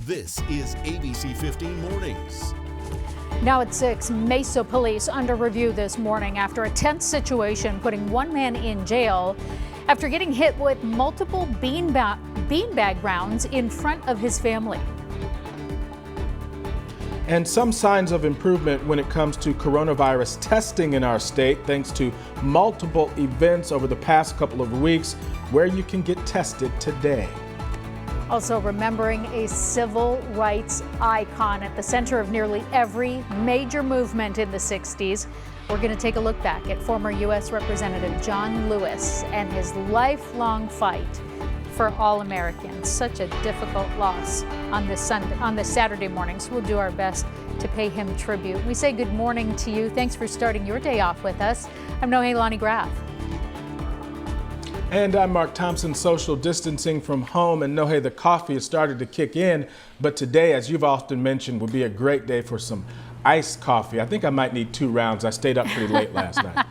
This is ABC15 Mornings. Now at 6, Mesa police under review this morning after a tense situation putting one man in jail after getting hit with multiple beanbag rounds in front of his family. And some signs of improvement when it comes to coronavirus testing in our state, thanks to multiple events over the past couple of weeks where you can get tested today. Also remembering a civil rights icon at the center of nearly every major movement in the 60s. We're going to take a look back at former U.S. Representative John Lewis and his lifelong fight for all Americans. Such a difficult loss on this Saturday morning, so we'll do our best to pay him tribute. We say good morning to you. Thanks for starting your day off with us. I'm Nohelani Graff. And I'm Mark Thompson, social distancing from home. And Nohe, the coffee has started to kick in, but today, as you've often mentioned, will be a great day for some iced coffee. I think I might need 2 rounds. I stayed up pretty late last night.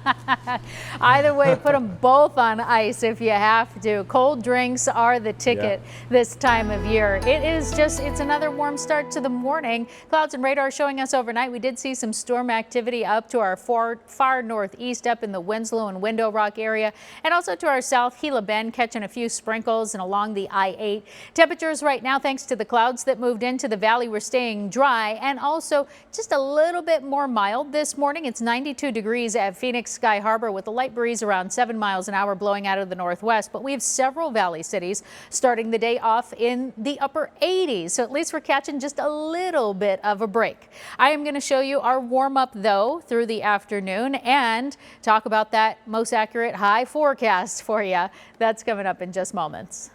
Either way, put them both on ice if you have to. Cold drinks are the ticket this time of year. It's another warm start to the morning. Clouds and radar showing us overnight. We did see some storm activity up to our far northeast up in the Winslow and Window Rock area, and also to our south, Gila Bend, catching a few sprinkles and along the I-8. Temperatures right now, thanks to the clouds that moved into the valley, we're staying dry and also just a little bit more mild this morning. It's 92 degrees at Phoenix Sky Harbor with a light breeze around 7 miles an hour blowing out of the northwest. But we have several valley cities starting the day off in the upper 80s. So at least we're catching just a little bit of a break. I am going to show you our warm up though through the afternoon and talk about that most accurate high forecast for you. That's coming up in just moments.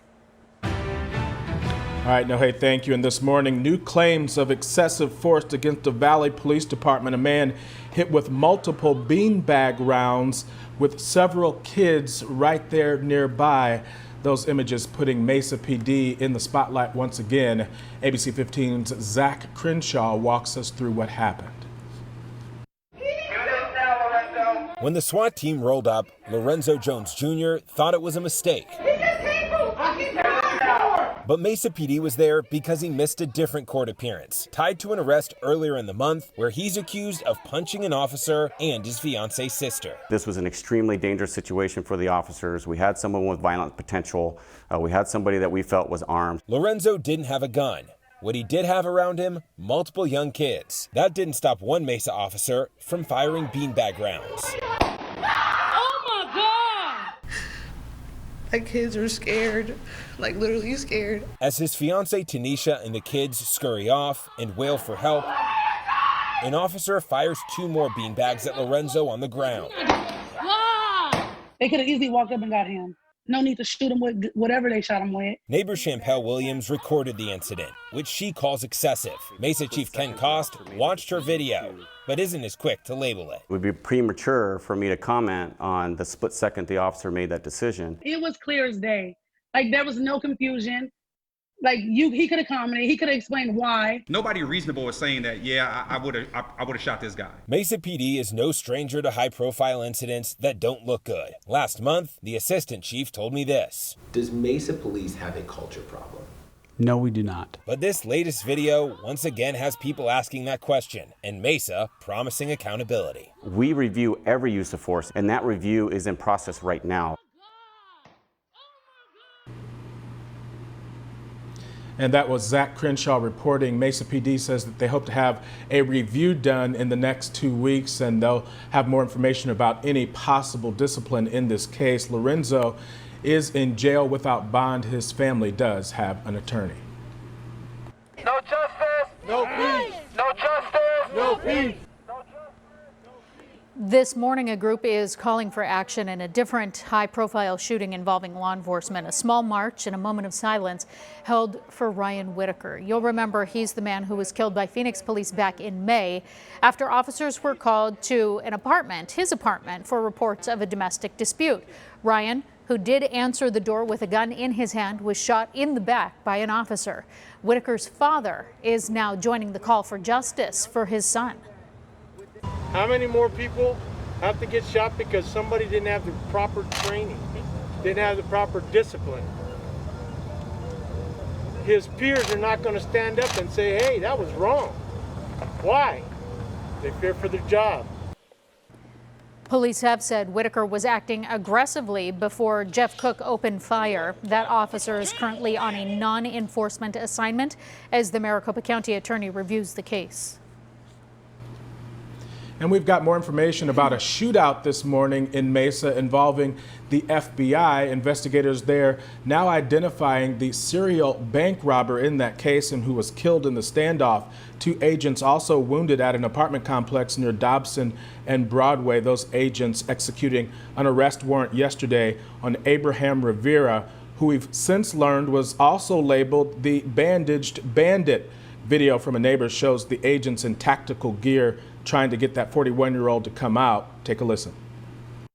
All right, Nohe, thank you. And this morning, new claims of excessive force against the Valley Police Department. A man hit with multiple beanbag rounds with several kids right there nearby. Those images putting Mesa PD in the spotlight once again. ABC 15's Zach Crenshaw walks us through what happened. When the SWAT team rolled up, Lorenzo Jones Jr. thought it was a mistake. But Mesa PD was there because he missed a different court appearance, tied to an arrest earlier in the month where he's accused of punching an officer and his fiance's sister. This was an extremely dangerous situation for the officers. We had someone with violent potential. We had somebody that we felt was armed. Lorenzo didn't have a gun. What he did have around him, multiple young kids. That didn't stop one Mesa officer from firing beanbag rounds. My kids are scared, like literally scared. As his fiancee Tanisha and the kids scurry off and wail for help, an officer fires 2 more beanbags at Lorenzo on the ground. They could have easily walked up and got him. No need to shoot him with whatever they shot him with. Neighbor Champel Williams recorded the incident, which she calls excessive. Mesa Chief Ken Cost watched her video, but isn't as quick to label it. It would be premature for me to comment on the split second the officer made that decision. It was clear as day. Like there was no confusion. Like he could have commented, he could have explained why. Nobody reasonable is saying that, yeah, I would have shot this guy. Mesa PD is no stranger to high-profile incidents that don't look good. Last month, the assistant chief told me this. Does Mesa Police have a culture problem? No, we do not. But this latest video once again has people asking that question, and Mesa promising accountability. We review every use of force, and that review is in process right now. And that was Zach Crenshaw reporting. Mesa PD says that they hope to have a review done in the next 2 weeks, and they'll have more information about any possible discipline in this case. Lorenzo is in jail without bond. His family does have an attorney. No justice, no peace. No justice, no peace. This morning, a group is calling for action in a different high-profile shooting involving law enforcement. A small march and a moment of silence held for Ryan Whitaker. You'll remember he's the man who was killed by Phoenix police back in May after officers were called to his apartment, for reports of a domestic dispute. Ryan, who did answer the door with a gun in his hand, was shot in the back by an officer. Whitaker's father is now joining the call for justice for his son. How many more people have to get shot because somebody didn't have the proper training, didn't have the proper discipline? his peers are not going to stand up and say, hey, that was wrong. Why? They fear for their job. Police have said Whitaker was acting aggressively before Jeff Cook opened fire. That officer is currently on a non-enforcement assignment as the Maricopa County Attorney reviews the case. And we've got more information about a shootout this morning in Mesa involving the FBI. Investigators there now identifying the serial bank robber in that case and who was killed in the standoff. 2 agents also wounded at an apartment complex near Dobson and Broadway. Those agents executing an arrest warrant yesterday on Abraham Rivera, who we've since learned was also labeled the Bandaged Bandit. Video from a neighbor shows the agents in tactical gear trying to get that 41-year-old to come out. Take a listen.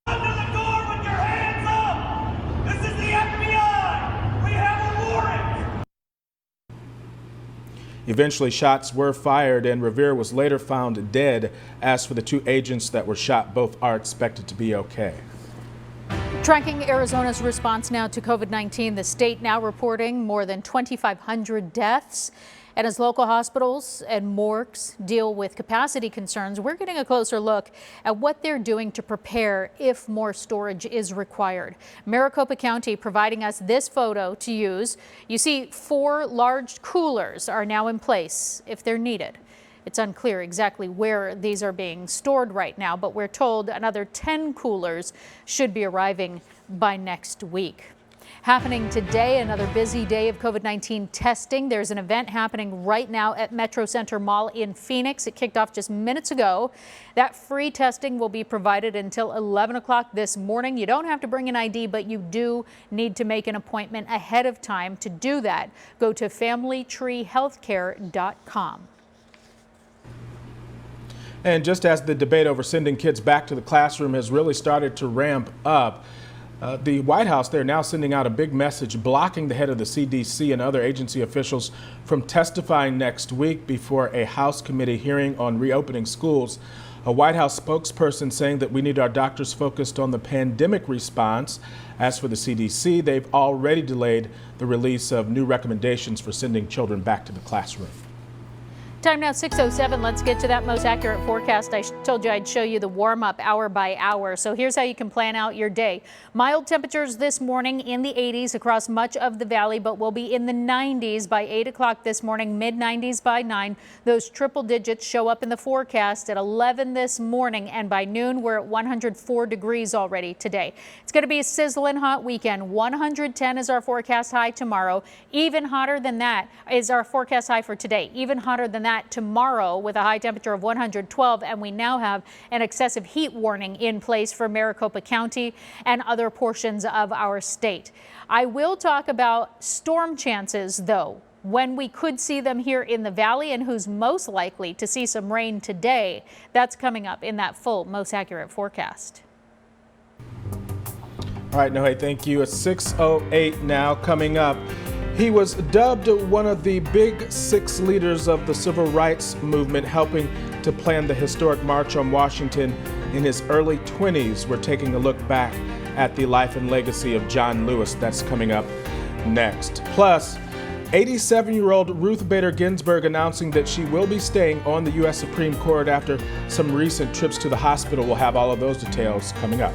Under the door with your hands up! This is the FBI! We have a warrant! Eventually, shots were fired and Rivera was later found dead. As for the 2 agents that were shot, both are expected to be okay. Tracking Arizona's response now to COVID-19, the state now reporting more than 2,500 deaths. And as local hospitals and morgues deal with capacity concerns, we're getting a closer look at what they're doing to prepare if more storage is required. Maricopa County providing us this photo to use. You see 4 large coolers are now in place if they're needed. It's unclear exactly where these are being stored right now, but we're told another 10 coolers should be arriving by next week. Happening today, another busy day of COVID-19 testing. There's an event happening right now at Metro Center Mall in Phoenix. It kicked off just minutes ago. That free testing will be provided until 11 o'clock this morning. You don't have to bring an ID, but you do need to make an appointment ahead of time. To do that, go to familytreehealthcare.com. And just as the debate over sending kids back to the classroom has really started to ramp up, the White House, they're now sending out a big message blocking the head of the CDC and other agency officials from testifying next week before a House committee hearing on reopening schools. A White House spokesperson saying that we need our doctors focused on the pandemic response. As for the CDC, they've already delayed the release of new recommendations for sending children back to the classroom. Time now 6:07. Let's get to that most accurate forecast. I told you I'd show you the warm up hour by hour. So here's how you can plan out your day. Mild temperatures this morning in the 80s across much of the valley, but we'll be in the 90s by 8 o'clock this morning, mid 90s by 9. Those triple digits show up in the forecast at 11 this morning, and by noon we're at 104 degrees already today. It's going to be a sizzling hot weekend. 110 is our forecast high tomorrow. Even hotter than that is our forecast high for today. Even hotter than that tomorrow with a high temperature of 112, and we now have an excessive heat warning in place for Maricopa County and other portions of our state. I will talk about storm chances though, when we could see them here in the valley and who's most likely to see some rain today. That's coming up in that full most accurate forecast. All right, Nohe, thank you. It's 6:08 now. Coming up, he was dubbed one of the big 6 leaders of the civil rights movement, helping to plan the historic March on Washington in his early 20s. We're taking a look back at the life and legacy of John Lewis. That's coming up next. Plus, 87-year-old Ruth Bader Ginsburg announcing that she will be staying on the U.S. Supreme Court after some recent trips to the hospital. We'll have all of those details coming up.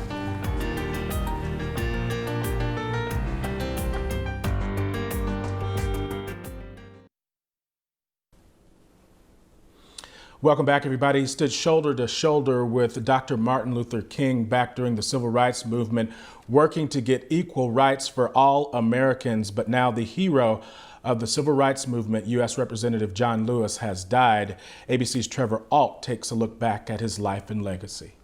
Welcome back, everybody. He stood shoulder to shoulder with Dr. Martin Luther King back during the civil rights movement, working to get equal rights for all Americans. But now the hero of the civil rights movement, U.S. Representative John Lewis, has died. ABC's Trevor Ault takes a look back at his life and legacy.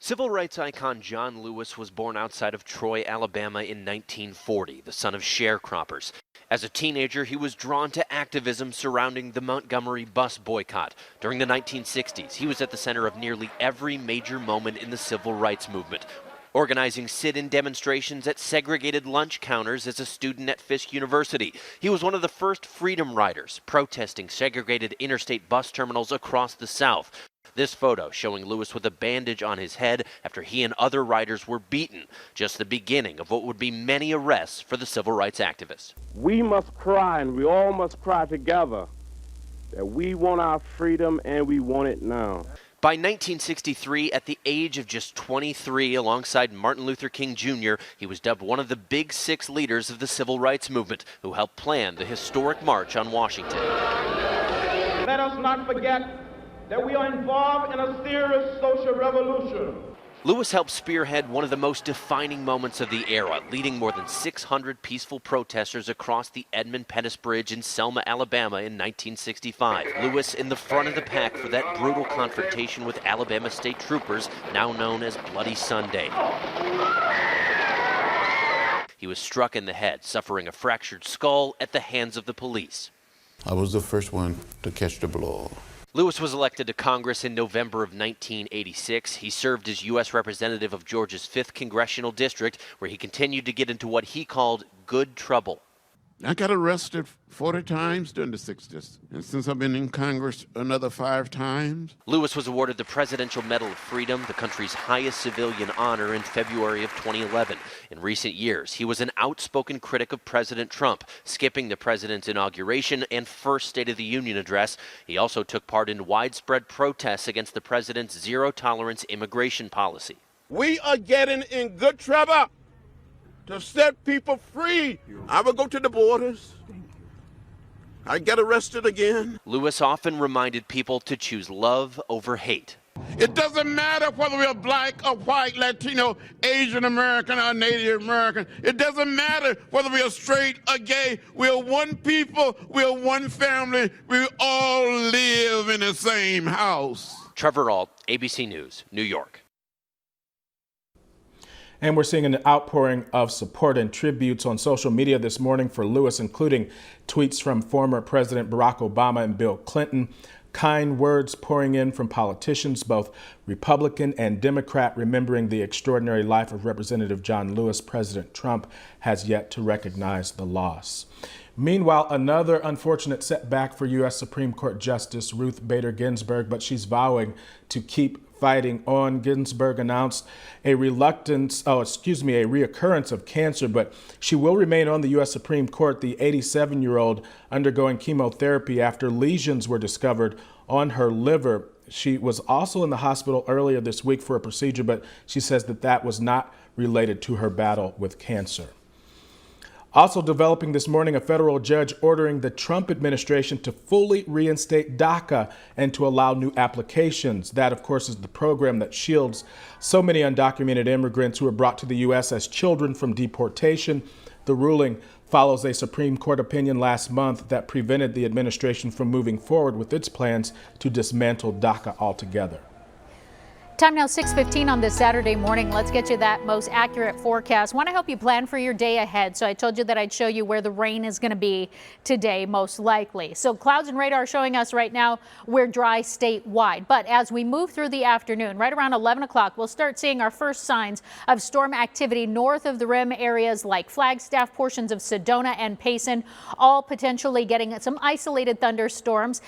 Civil rights icon John Lewis was born outside of Troy, Alabama in 1940, the son of sharecroppers. As a teenager, he was drawn to activism surrounding the Montgomery bus boycott. During the 1960s, he was at the center of nearly every major moment in the civil rights movement, organizing sit-in demonstrations at segregated lunch counters as a student at Fisk University. He was one of the first freedom riders, protesting segregated interstate bus terminals across the South. This photo showing Lewis with a bandage on his head after he and other riders were beaten. Just the beginning of what would be many arrests for the civil rights activist. We must cry, and we all must cry together, that we want our freedom and we want it now. By 1963, at the age of just 23, alongside Martin Luther King Jr., he was dubbed one of the big six leaders of the civil rights movement who helped plan the historic March on Washington. Let us not forget that we are involved in a serious social revolution. Lewis helped spearhead one of the most defining moments of the era, leading more than 600 peaceful protesters across the Edmund Pettus Bridge in Selma, Alabama in 1965. Lewis in the front of the pack for that brutal confrontation with Alabama state troopers, now known as Bloody Sunday. He was struck in the head, suffering a fractured skull at the hands of the police. I was the first one to catch the blow. Lewis was elected to Congress in November of 1986. He served as U.S. Representative of Georgia's 5th Congressional District, where he continued to get into what he called good trouble. I got arrested 40 times during the 60s, and since I've been in Congress, another 5 times. Lewis was awarded the Presidential Medal of Freedom, the country's highest civilian honor, in February of 2011. In recent years, he was an outspoken critic of President Trump, skipping the president's inauguration and first State of the Union address. He also took part in widespread protests against the president's zero-tolerance immigration policy. We are getting in good trouble to set people free. I will go to the borders. I get arrested again. Lewis often reminded people to choose love over hate. It doesn't matter whether we're black or white, Latino, Asian American, or Native American. It doesn't matter whether we are straight or gay. We're one people, we're one family. We all live in the same house. Trevor Ault, ABC News, New York. And we're seeing an outpouring of support and tributes on social media this morning for Lewis, including tweets from former President Barack Obama and Bill Clinton, kind words pouring in from politicians, both Republican and Democrat, remembering the extraordinary life of Representative John Lewis. President Trump has yet to recognize the loss. Meanwhile, another unfortunate setback for U.S. Supreme Court Justice Ruth Bader Ginsburg, but she's vowing to keep fighting on. Ginsburg announced a reoccurrence of cancer, but she will remain on the U.S. Supreme Court. The 87-year-old undergoing chemotherapy after lesions were discovered on her liver. She was also in the hospital earlier this week for a procedure, but she says that was not related to her battle with cancer. Also developing this morning, a federal judge ordering the Trump administration to fully reinstate DACA and to allow new applications. That, of course, is the program that shields so many undocumented immigrants who are brought to the U.S. as children from deportation. The ruling follows a Supreme Court opinion last month that prevented the administration from moving forward with its plans to dismantle DACA altogether. Time now 6:15 on this Saturday morning. Let's get you that most accurate forecast. Want to help you plan for your day ahead. So I told you that I'd show you where the rain is going to be today, most likely. So clouds and radar showing us right now we're dry statewide. But as we move through the afternoon, right around 11 o'clock, we'll start seeing our first signs of storm activity north of the rim, areas like Flagstaff, portions of Sedona and Payson, all potentially getting some isolated thunderstorms,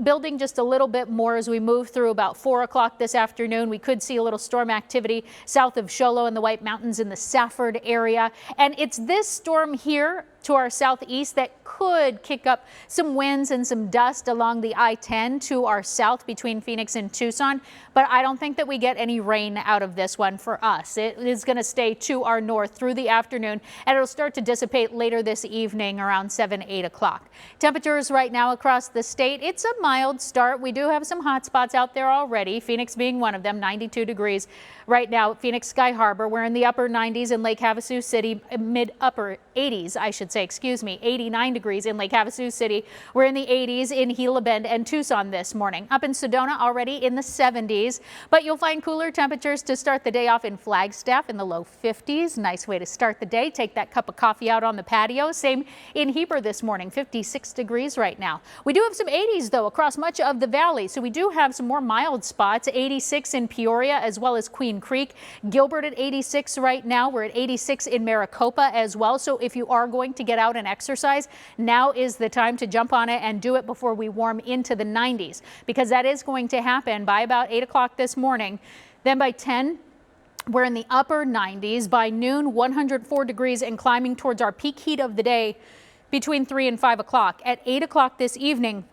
building just a little bit more as we move through about 4 o'clock this afternoon. We could see a little storm activity south of Show Low in the White Mountains in the Safford area. And it's this storm here to our southeast that could kick up some winds and some dust along the I-10 to our south between Phoenix and Tucson. But I don't think that we get any rain out of this one for us. It is going to stay to our north through the afternoon, and it'll start to dissipate later this evening around 7, 8 o'clock. Temperatures right now across the state, it's a mild start. We do have some hot spots out there already, Phoenix being one of them, 92 degrees right now at Phoenix Sky Harbor. We're in the upper 90s in Lake Havasu City, mid-upper 80s, I should say, 89 degrees in Lake Havasu City. We're in the 80s in Gila Bend and Tucson this morning. Up in Sedona already in the 70s, but you'll find cooler temperatures to start the day off in Flagstaff in the low 50s. Nice way to start the day. Take that cup of coffee out on the patio. Same in Heber this morning, 56 degrees right now. We do have some 80s though across much of the valley, so we do have some more mild spots. 86 in Peoria as well as Queen Creek. Gilbert at 86 right now. We're at 86 in Maricopa as well. So if you are going to get out and exercise, now is the time to jump on it and do it before we warm into the 90s, because that is going to happen by about 8 o'clock this morning. Then by 10, we're in the upper 90s. By noon, 104 degrees and climbing towards our peak heat of the day between 3 and 5 o'clock. At 8 o'clock this evening,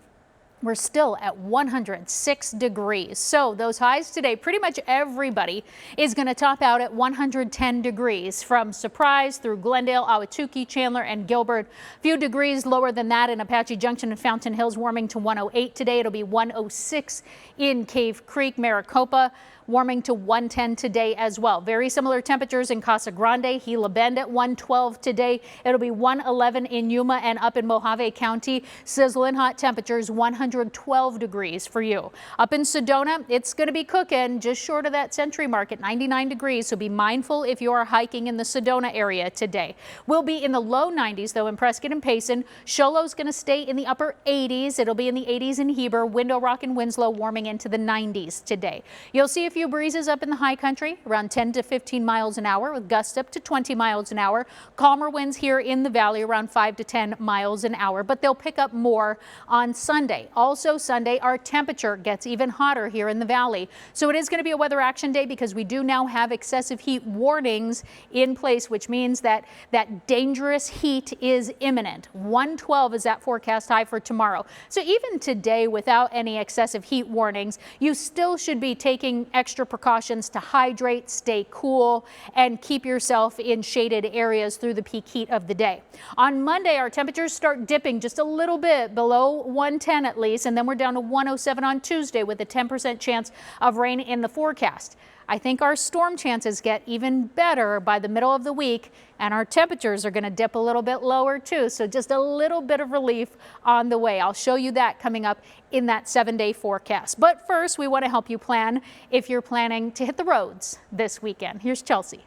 we're still at 106 degrees. So those highs today, pretty much everybody is going to top out at 110 degrees from Surprise through Glendale, Ahwatukee, Chandler, and Gilbert. A few degrees lower than that in Apache Junction and Fountain Hills, warming to 108 today. It'll be 106 in Cave Creek, Maricopa, warming to 110 today as well. Very similar temperatures in Casa Grande, Gila Bend at 112 today. It'll be 111 in Yuma and up in Mojave County. Sizzling hot temperatures, 112 degrees for you. Up in Sedona, it's going to be cooking just short of that Century Market, 99 degrees. So be mindful if you are hiking in the Sedona area today. We'll be in the low 90s though in Prescott and Payson. Show Low's going to stay in the upper 80s. It'll be in the 80s in Heber. Window Rock and Winslow warming into the 90s today. You'll see a few breezes up in the high country, around 10 to 15 miles an hour with gusts up to 20 miles an hour. Calmer winds here in the valley around 5 to 10 miles an hour, but they'll pick up more on Sunday. Also Sunday, our temperature gets even hotter here in the valley. So it is going to be a weather action day because we do now have excessive heat warnings in place, which means that dangerous heat is imminent. 112 is that forecast high for tomorrow. So even today, without any excessive heat warnings, you still should be taking extra precautions to hydrate, stay cool, and keep yourself in shaded areas through the peak heat of the day. On Monday, our temperatures start dipping just a little bit below 110 at least, and then we're down to 107 on Tuesday with a 10% chance of rain in the forecast. I think our storm chances get even better by the middle of the week, and our temperatures are going to dip a little bit lower too. So just a little bit of relief on the way. I'll show you that coming up in that 7-day forecast. But first, we want to help you plan if you're planning to hit the roads this weekend. Here's Chelsea.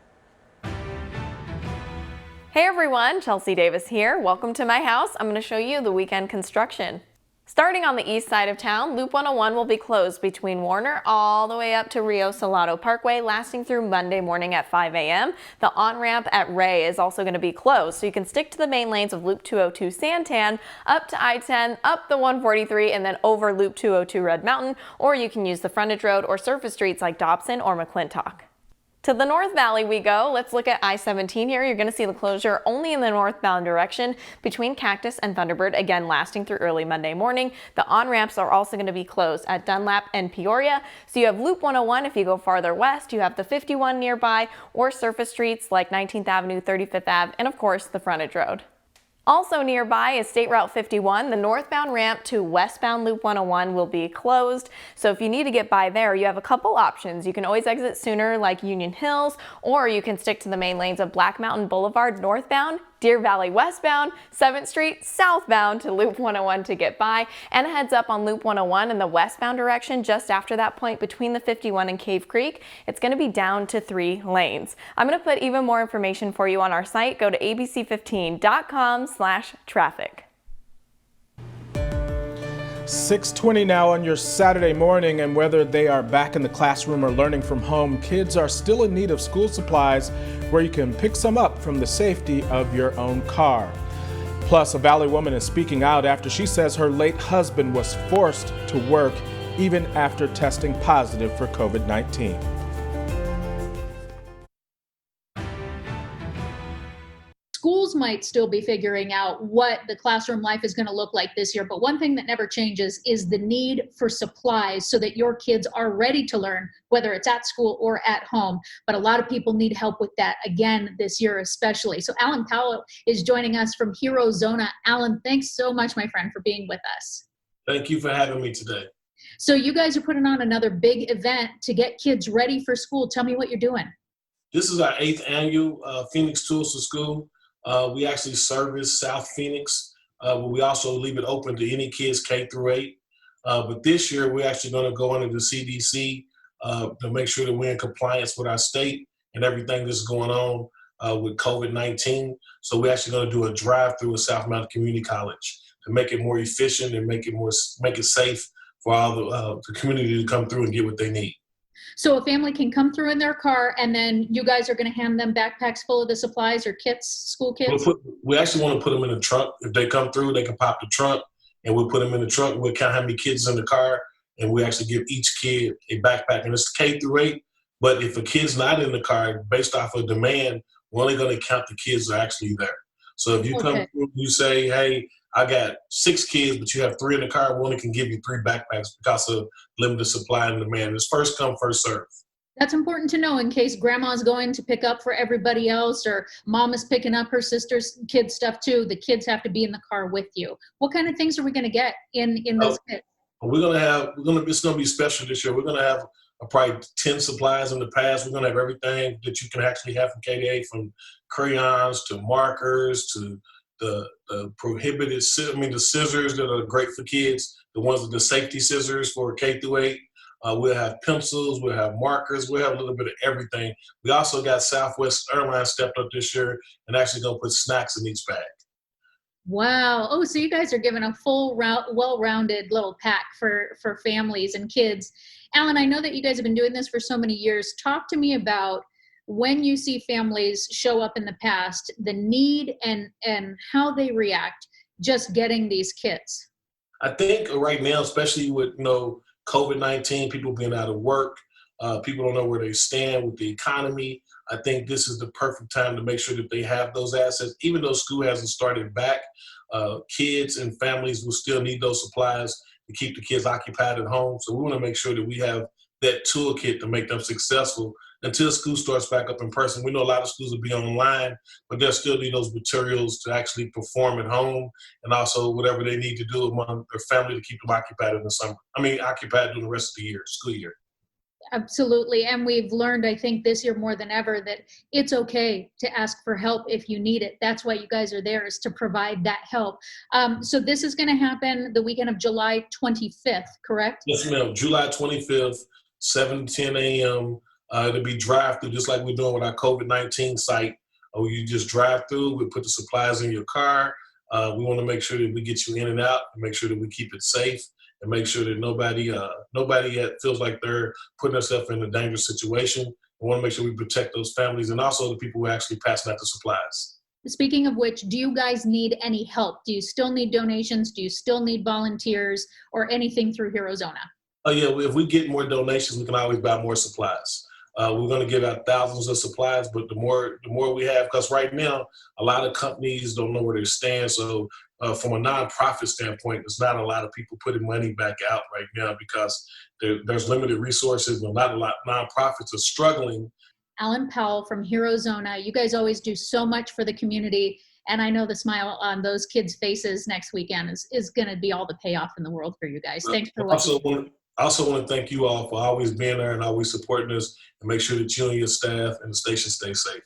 Hey everyone, Chelsea Davis here. Welcome to my house. I'm going to show you the weekend construction. Starting on the east side of town, Loop 101 will be closed between Warner all the way up to Rio Salado Parkway, lasting through Monday morning at 5 a.m. The on-ramp at Ray is also going to be closed, so you can stick to the main lanes of Loop 202 Santan, up to I-10, up the 143, and then over Loop 202 Red Mountain, or you can use the frontage road or surface streets like Dobson or McClintock. To the North Valley we go. Let's look at I-17 here. You're going to see the closure only in the northbound direction between Cactus and Thunderbird, again lasting through early Monday morning. The on-ramps are also going to be closed at Dunlap and Peoria. So you have Loop 101 if you go farther west, you have the 51 nearby, or surface streets like 19th Avenue, 35th Ave, and of course the frontage road. Also nearby is State Route 51. The northbound ramp to westbound Loop 101 will be closed. So if you need to get by there, you have a couple options. You can always exit sooner like Union Hills, or you can stick to the main lanes of Black Mountain Boulevard northbound, Deer Valley westbound, 7th Street southbound to Loop 101 to get by, and a heads up on Loop 101 in the westbound direction just after that point between the 51 and Cave Creek. It's going to be down to 3 lanes. I'm going to put even more information for you on our site. Go to abc15.com/traffic. 6:20 now on your Saturday morning, and whether they are back in the classroom or learning from home, kids are still in need of school supplies where you can pick some up from the safety of your own car. Plus, a Valley woman is speaking out after she says her late husband was forced to work even after testing positive for COVID-19. Schools might still be figuring out what the classroom life is going to look like this year, but one thing that never changes is the need for supplies so that your kids are ready to learn, whether it's at school or at home. But a lot of people need help with that again this year especially. So Alan Powell is joining us from Hero Zona. Alan, thanks so much, my friend, for being with us. Thank you for having me today. So you guys are putting on another big event to get kids ready for school. Tell me what you're doing. This is our 8th annual Phoenix Tools to School. We actually service South Phoenix, but we also leave it open to any kids K through 8. But this year, we're actually going to go under the CDC to make sure that we're in compliance with our state and everything that's going on with COVID-19. So we're actually going to do a drive-through at South Mountain Community College to make it more efficient and make it safe for all the community to come through and get what they need. So a family can come through in their car, and then you guys are going to hand them backpacks full of the supplies or kits, school kits? We actually want to put them in the trunk. If they come through, they can pop the trunk, and we'll put them in the trunk. We'll count how many kids in the car, and we actually give each kid a backpack. And it's K through 8, but if a kid's not in the car, based off of demand, we're only going to count the kids that are actually there. So if you come through, you say, hey, I got 6 kids, but you have 3 in the car, we only can give you 3 backpacks because of limited supply and demand. It's first come, first serve. That's important to know in case grandma's going to pick up for everybody else, or mom is picking up her sister's kid stuff too. The kids have to be in the car with you. What kind of things are we going to get in those kits? It's going to be special this year. We're going to have probably 10 supplies in the past. We're going to have everything that you can actually have from K-8, from crayons to markers to the prohibited, the scissors that are great for kids, the ones with the safety scissors for K through 8. We'll have pencils, we'll have markers, we'll have a little bit of everything. We also got Southwest Airlines stepped up this year and actually going to put snacks in each bag. Wow. Oh, so you guys are giving a full, well-rounded little pack for families and kids. Alan, I know that you guys have been doing this for so many years. Talk to me about when you see families show up in the past, the need and how they react just getting these kits. I think right now, especially with COVID-19, people being out of work, people don't know where they stand with the economy. I think this is the perfect time to make sure that they have those assets. Even though school hasn't started back, kids and families will still need those supplies to keep the kids occupied at home. So we want to make sure that we have that toolkit to make them successful until school starts back up in person. We know a lot of schools will be online, but they'll still need those materials to actually perform at home, and also whatever they need to do among their family to keep them occupied in the summer. Occupied during the rest of the year, school year. Absolutely. And we've learned, I think, this year more than ever that it's okay to ask for help if you need it. That's why you guys are there, is to provide that help. So this is going to happen the weekend of July 25th, correct? Yes, ma'am. July 25th, 7 to 10 a.m. It'll be drive-through, just like we're doing with our COVID-19 site. You just drive through, we put the supplies in your car. We want to make sure that we get you in and out, and make sure that we keep it safe, and make sure that nobody feels like they're putting themselves in a dangerous situation. We want to make sure we protect those families and also the people who are actually passing out the supplies. Speaking of which, do you guys need any help? Do you still need donations? Do you still need volunteers or anything through HeroZona? Oh yeah, if we get more donations, we can always buy more supplies. We're going to give out thousands of supplies, but the more we have, because right now a lot of companies don't know where they stand. So from a nonprofit standpoint, there's not a lot of people putting money back out right now because there's limited resources, and not a lot of nonprofits are struggling. Alan Powell from HeroZona, you guys always do so much for the community, and I know the smile on those kids' faces next weekend is going to be all the payoff in the world for you guys. Thanks for watching. I also want to thank you all for always being there and always supporting us, and make sure that you and your staff and the station stay safe.